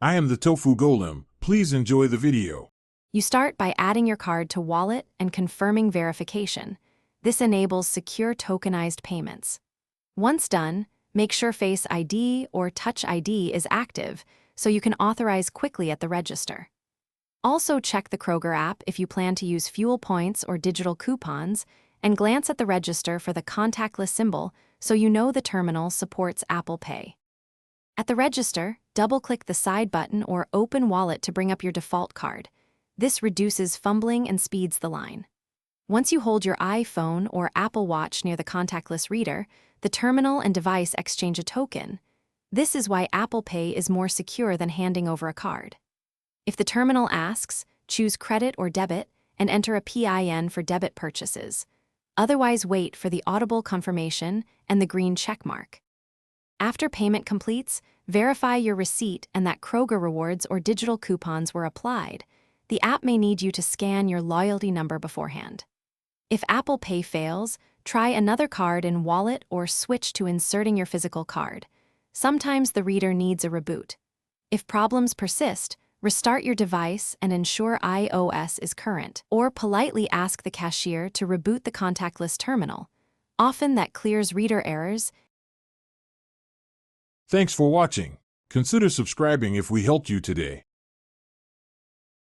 I am the Tofu Golem. Please enjoy the video. You start by adding your card to Wallet and confirming verification. This enables secure tokenized payments. Once done, make sure Face ID or Touch ID is active so you can authorize quickly at the register. Also check the Kroger app if you plan to use fuel points or digital coupons, and glance at the register for the contactless symbol so you know the terminal supports Apple Pay. At the register, double-click the side button or Open Wallet to bring up your default card. This reduces fumbling and speeds the line. Once you hold your iPhone or Apple Watch near the contactless reader, the terminal and device exchange a token. This is why Apple Pay is more secure than handing over a card. If the terminal asks, choose credit or debit and enter a PIN for debit purchases. Otherwise, wait for the audible confirmation and the green check mark. After payment completes, verify your receipt and that Kroger rewards or digital coupons were applied. The app may need you to scan your loyalty number beforehand. If Apple Pay fails, try another card in Wallet or switch to inserting your physical card. Sometimes the reader needs a reboot. If problems persist, restart your device and ensure iOS is current, or politely ask the cashier to reboot the contactless terminal. Often that clears reader errors. Thanks for watching. Consider subscribing if we helped you today.